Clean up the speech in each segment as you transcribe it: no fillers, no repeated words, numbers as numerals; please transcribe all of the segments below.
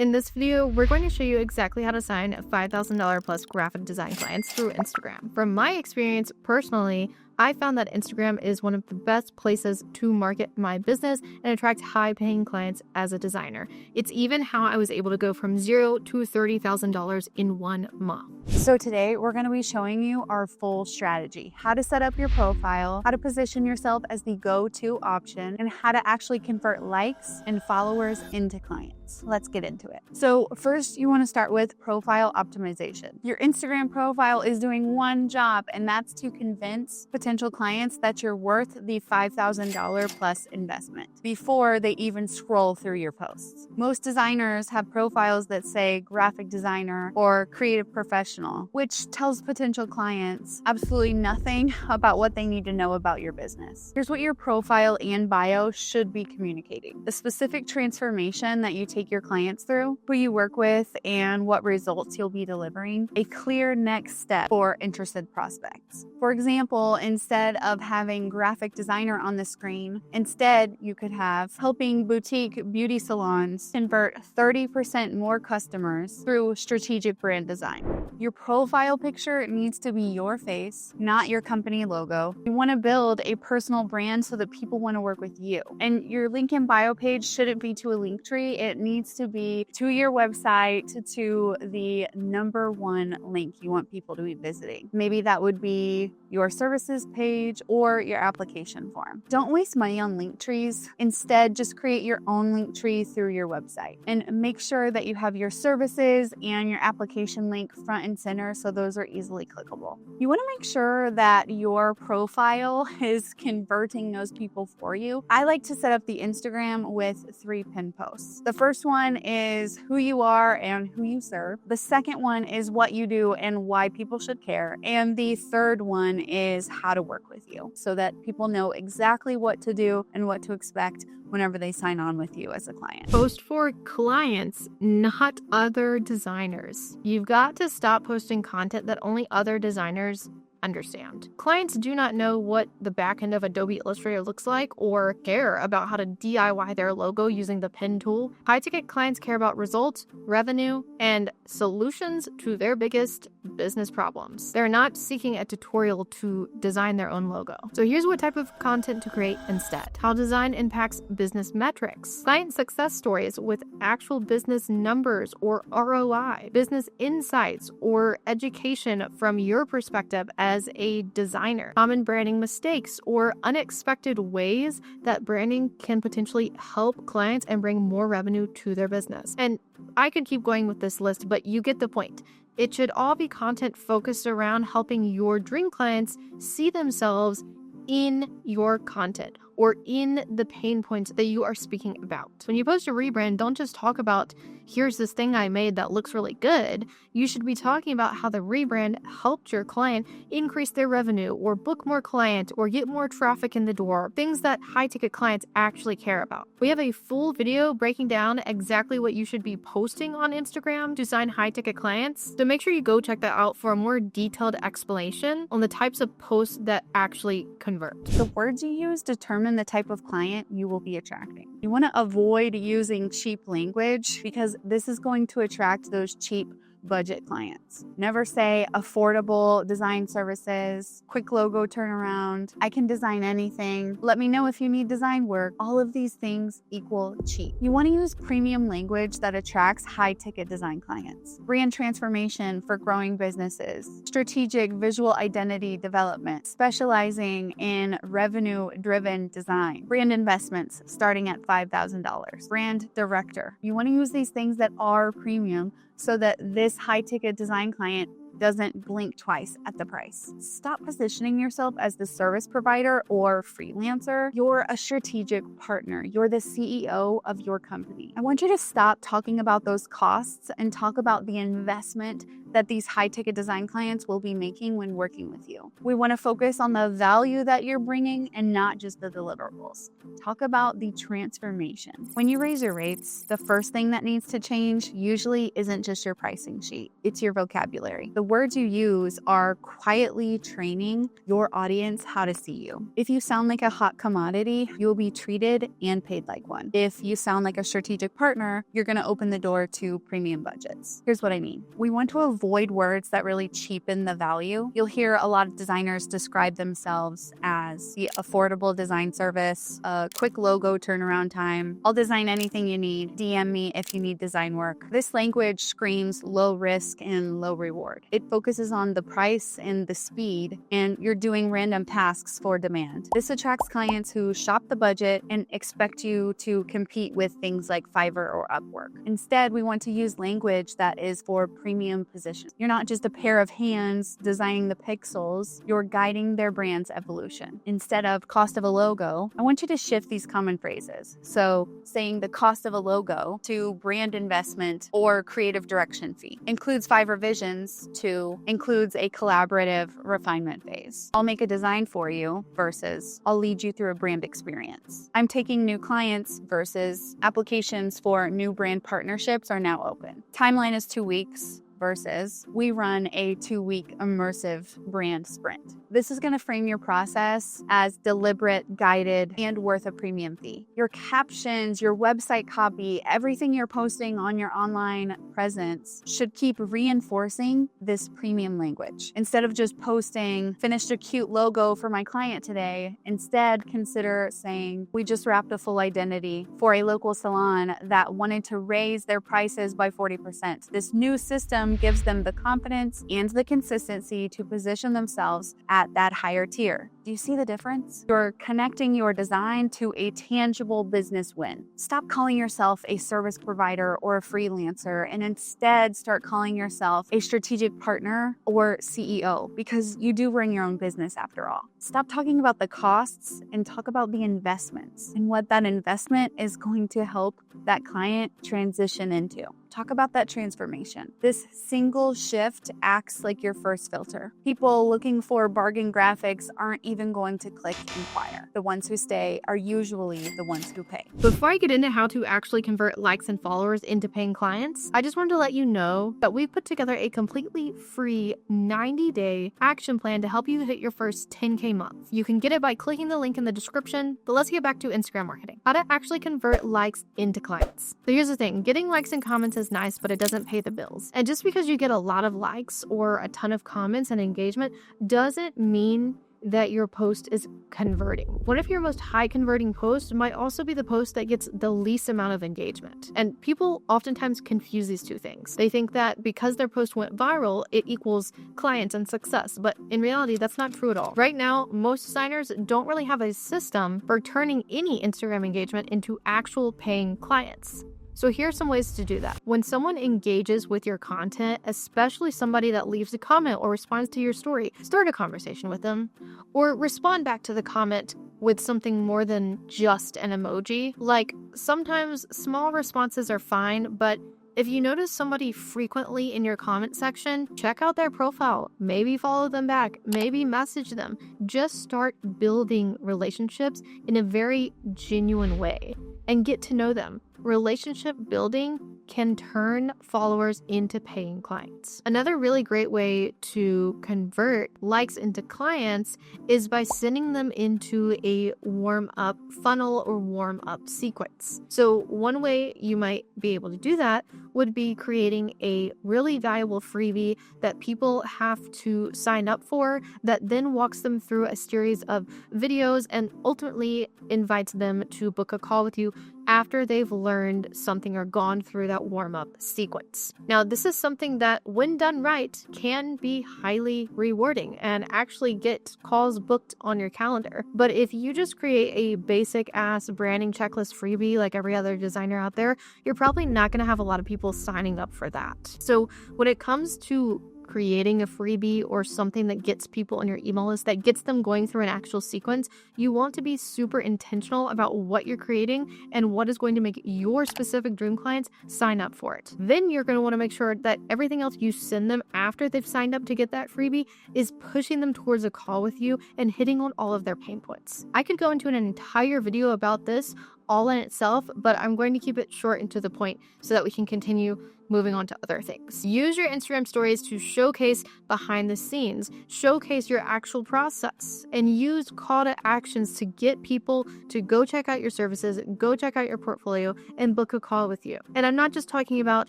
In this video, we're going to show you exactly how to sign $5,000 plus graphic design clients through Instagram. From my experience personally, I found that Instagram is one of the best places to market my business and attract high-paying clients as a designer. It's even how I was able to go from $0 to $30,000 in 1 month. So today we're going to be showing you our full strategy, how to set up your profile, how to position yourself as the go-to option, and how to actually convert likes and followers into clients. Let's get into it. So first you want to start with profile optimization. Your Instagram profile is doing one job, and that's to convince potential clients that you're worth the $5,000 plus investment before they even scroll through your posts. Most designers have profiles that say graphic designer or creative professional, which tells potential clients absolutely nothing about what they need to know about your business. Here's what your profile and bio should be communicating: the specific transformation that you take your clients through, who you work with, and what results you'll be delivering, a clear next step for interested prospects. For example, instead of having graphic designer on the screen, instead you could have helping boutique beauty salons convert 30% more customers through strategic brand design. Your profile picture needs to be your face, not your company logo. You want to build a personal brand so that people want to work with you. And your link in bio page shouldn't be to a link tree. It needs to be to your website, to the #1 link you want people to be visiting. Maybe that would be your services page or your application form. Don't waste money on link trees. Instead, just create your own link tree through your website and make sure that you have your services and your application link front and center so those are easily clickable. You want to make sure that your profile is converting those people for you. I like to set up the Instagram with 3 pin posts. The first one is who you are and who you serve. The second one is what you do and why people should care. And the third one is how to work with you so that people know exactly what to do and what to expect whenever they sign on with you as a client. Post for clients, not other designers. You've got to stop posting content that only other designers understand. Clients do not know what the back end of Adobe Illustrator looks like or care about how to DIY their logo using the pin tool. High-ticket clients care about results, revenue, and solutions to their biggest business problems. They're not seeking a tutorial to design their own logo. So here's what type of content to create instead. How design impacts business metrics. Client success stories with actual business numbers or ROI. Business insights or education from your perspective as a designer. Common branding mistakes or unexpected ways that branding can potentially help clients and bring more revenue to their business. And I could keep going with this list, but you get the point. It should all be content focused around helping your dream clients see themselves in your content or in the pain points that you are speaking about. When you post a rebrand, don't just talk about, here's this thing I made that looks really good. You should be talking about how the rebrand helped your client increase their revenue or book more clients or get more traffic in the door, things that high-ticket clients actually care about. We have a full video breaking down exactly what you should be posting on Instagram to sign high-ticket clients. So make sure you go check that out for a more detailed explanation on the types of posts that actually convert. The words you use determine the type of client you will be attracting. You want to avoid using cheap language because this is going to attract those cheap budget clients. Never say affordable design services, quick logo turnaround, I can design anything, let me know if you need design work. All of these things equal cheap. You want to use premium language that attracts high-ticket design clients. Brand transformation for growing businesses. Strategic visual identity development, specializing in revenue-driven design. Brand investments starting at $5,000. Brand director. You want to use these things that are premium so that this high-ticket design client doesn't blink twice at the price. Stop positioning yourself as the service provider or freelancer. You're a strategic partner. You're the CEO of your company. I want you to stop talking about those costs and talk about the investment that these high-ticket design clients will be making when working with you. We want to focus on the value that you're bringing and not just the deliverables. Talk about the transformation. When you raise your rates, the first thing that needs to change usually isn't just your pricing sheet, it's your vocabulary. The words you use are quietly training your audience how to see you. If you sound like a hot commodity, you'll be treated and paid like one. If you sound like a strategic partner, you're going to open the door to premium budgets. Here's what I mean. We want to avoid words that really cheapen the value. You'll hear a lot of designers describe themselves as the affordable design service, a quick logo turnaround time. I'll design anything you need. DM me if you need design work. This language screams low risk and low reward. It focuses on the price and the speed, and you're doing random tasks for demand. This attracts clients who shop the budget and expect you to compete with things like Fiverr or Upwork. Instead, we want to use language that is for premium positions. You're not just a pair of hands designing the pixels, you're guiding their brand's evolution. Instead of cost of a logo, I want you to shift these common phrases. So saying the cost of a logo to brand investment or creative direction fee. Includes 5 revisions to includes a collaborative refinement phase. I'll make a design for you versus I'll lead you through a brand experience. I'm taking new clients versus applications for new brand partnerships are now open. Timeline is 2 weeks. Versus we run a 2-week immersive brand sprint. This is going to frame your process as deliberate, guided, and worth a premium fee. Your captions, your website copy, everything you're posting on your online presence should keep reinforcing this premium language. Instead of just posting, finished a cute logo for my client today, instead consider saying, we just wrapped a full identity for a local salon that wanted to raise their prices by 40%. This new system gives them the confidence and the consistency to position themselves at that higher tier. Do you see the difference? You're connecting your design to a tangible business win. Stop calling yourself a service provider or a freelancer and instead start calling yourself a strategic partner or CEO, because you do run your own business after all. Stop talking about the costs and talk about the investments and what that investment is going to help that client transition into. Talk about that transformation. This single shift acts like your first filter. People looking for bargain graphics aren't even going to click inquire. The ones who stay are usually the ones who pay. Before I get into how to actually convert likes and followers into paying clients, I just wanted to let you know that we've put together a completely free 90-day action plan to help you hit your first 10K month. You can get it by clicking the link in the description, but let's get back to Instagram marketing. How to actually convert likes into clients. So here's the thing, getting likes and comments is nice, but it doesn't pay the bills. And just because you get a lot of likes or a ton of comments and engagement doesn't mean that your post is converting. One of your most high converting posts might also be the post that gets the least amount of engagement. And people oftentimes confuse these two things. They think that because their post went viral, it equals clients and success. But in reality, that's not true at all. Right now, most designers don't really have a system for turning any Instagram engagement into actual paying clients. So here's some ways to do that. When someone engages with your content, especially somebody that leaves a comment or responds to your story, start a conversation with them or respond back to the comment with something more than just an emoji. Like, sometimes small responses are fine, but if you notice somebody frequently in your comment section, check out their profile, maybe follow them back, maybe message them. Just start building relationships in a very genuine way and get to know them. Relationship building can turn followers into paying clients. Another really great way to convert likes into clients is by sending them into a warm-up funnel or warm-up sequence. So one way you might be able to do that would be creating a really valuable freebie that people have to sign up for, that then walks them through a series of videos and ultimately invites them to book a call with you after they've learned something or gone through that warm-up sequence. Now, this is something that, when done right, can be highly rewarding and actually get calls booked on your calendar. But if you just create a basic-ass branding checklist freebie like every other designer out there, you're probably not going to have a lot of people signing up for that. So when it comes to creating a freebie or something that gets people on your email list, that gets them going through an actual sequence, you want to be super intentional about what you're creating and what is going to make your specific dream clients sign up for it. Then you're going to want to make sure that everything else you send them after they've signed up to get that freebie is pushing them towards a call with you and hitting on all of their pain points. I could go into an entire video about this all in itself, but I'm going to keep it short and to the point so that we can continue moving on to other things. Use your Instagram stories to showcase behind the scenes, showcase your actual process, and use call to actions to get people to go check out your services, go check out your portfolio, and book a call with you. And I'm not just talking about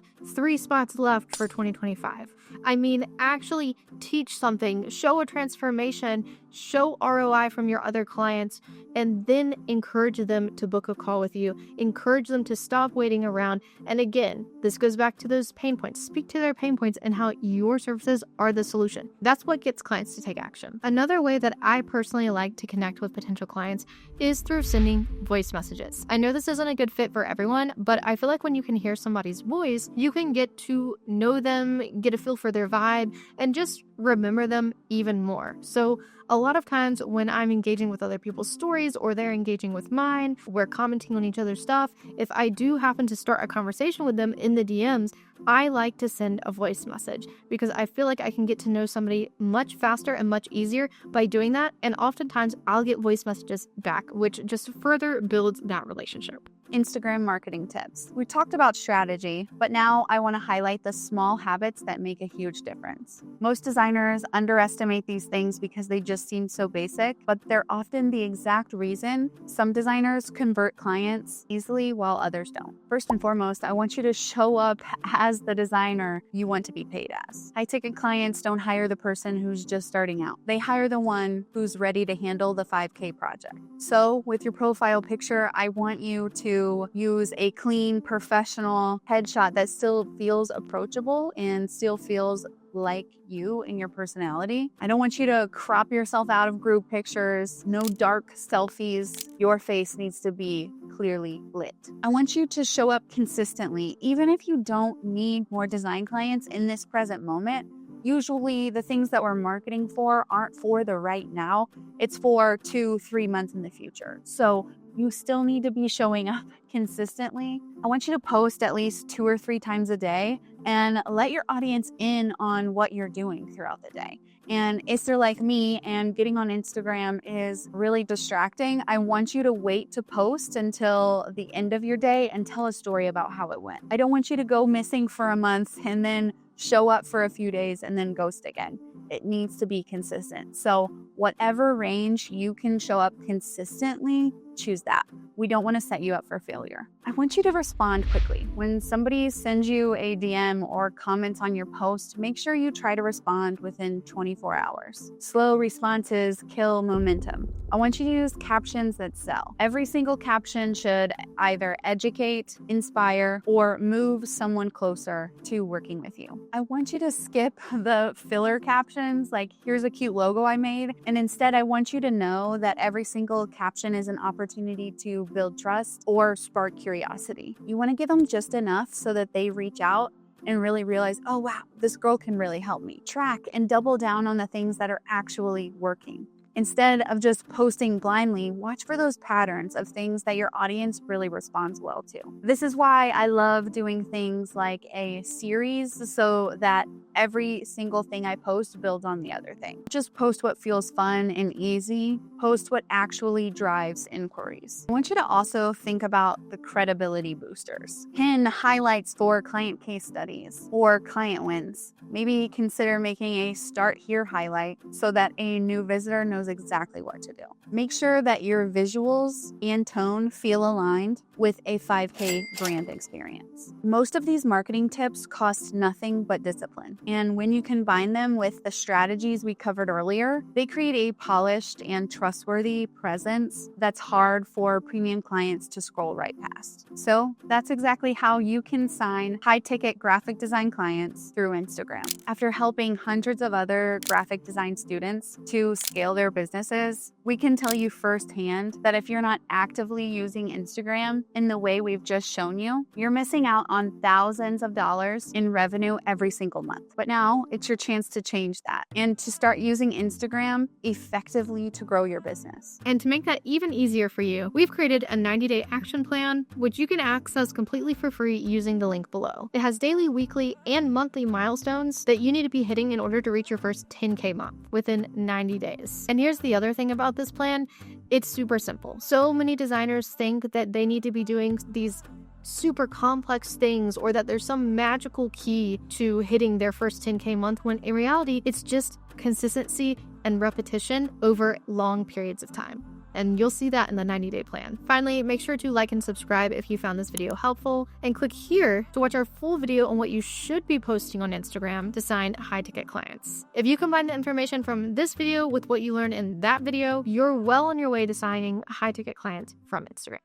3 spots left for 2025. I mean, actually teach something, show a transformation, show ROI from your other clients, and then encourage them to book a call with you, encourage them to stop waiting around. And again, this goes back to those pain points. Speak to their pain points and how your services are the solution. That's what gets clients to take action. Another way that I personally like to connect with potential clients is through sending voice messages. I know this isn't a good fit for everyone, but I feel like when you can hear somebody's voice, you can get to know them, get a feel for their vibe, and just remember them even more. So a lot of times when I'm engaging with other people's stories or they're engaging with mine, we're commenting on each other's stuff. If I do happen to start a conversation with them in the DMs, I like to send a voice message because I feel like I can get to know somebody much faster and much easier by doing that. And oftentimes I'll get voice messages back, which just further builds that relationship. Instagram marketing tips. We talked about strategy, but now I want to highlight the small habits that make a huge difference. Most designers underestimate these things because they just seem so basic, but they're often the exact reason some designers convert clients easily while others don't. First and foremost, I want you to show up as the designer you want to be paid as. High-ticket clients don't hire the person who's just starting out. They hire the one who's ready to handle the 5K project. So with your profile picture, I want you to use a clean, professional headshot that still feels approachable and still feels like you and your personality. I don't want you to crop yourself out of group pictures, no dark selfies. Your face needs to be clearly lit. I want you to show up consistently, even if you don't need more design clients in this present moment. Usually the things that we're marketing for aren't for the right now. It's for 2-3 months in the future. So you still need to be showing up consistently. I want you to post at least 2 or 3 times a day and let your audience in on what you're doing throughout the day. And if they're like me and getting on Instagram is really distracting, I want you to wait to post until the end of your day and tell a story about how it went. I don't want you to go missing for a month and then show up for a few days and then ghost again. It needs to be consistent. So whatever range you can show up consistently, choose that. We don't want to set you up for failure. I want you to respond quickly. When somebody sends you a DM or comments on your post, make sure you try to respond within 24 hours. Slow responses kill momentum. I want you to use captions that sell. Every single caption should either educate, inspire, or move someone closer to working with you. I want you to skip the filler captions like, here's a cute logo I made, and instead I want you to know that every single caption is an opportunity to build trust or spark curiosity. You want to give them just enough so that they reach out and really realize, oh wow, this girl can really help me. Track and double down on the things that are actually working. Instead of just posting blindly, watch for those patterns of things that your audience really responds well to. This is why I love doing things like a series so that every single thing I post builds on the other thing. Just post what feels fun and easy. Post what actually drives inquiries. I want you to also think about the credibility boosters. Pin highlights for client case studies or client wins. Maybe consider making a start here highlight so that a new visitor knows exactly what to do. Make sure that your visuals and tone feel aligned with a 5K brand experience. Most of these marketing tips cost nothing but discipline. And when you combine them with the strategies we covered earlier, they create a polished and trustworthy presence that's hard for premium clients to scroll right past. So that's exactly how you can sign high-ticket graphic design clients through Instagram. After helping hundreds of other graphic design students to scale their other businesses, we can tell you firsthand that if you're not actively using Instagram in the way we've just shown you, you're missing out on thousands of dollars in revenue every single month. But now it's your chance to change that and to start using Instagram effectively to grow your business. And to make that even easier for you, we've created a 90-day action plan, which you can access completely for free using the link below. It has daily, weekly, and monthly milestones that you need to be hitting in order to reach your first 10K month within 90 days. And here's the other thing about this plan. It's super simple. So many designers think that they need to be doing these super complex things or that there's some magical key to hitting their first 10K month, when in reality, it's just consistency and repetition over long periods of time. And you'll see that in the 90-day plan. Finally, make sure to like and subscribe if you found this video helpful, and click here to watch our full video on what you should be posting on Instagram to sign high-ticket clients. If you combine the information from this video with what you learned in that video, you're well on your way to signing a high-ticket client from Instagram.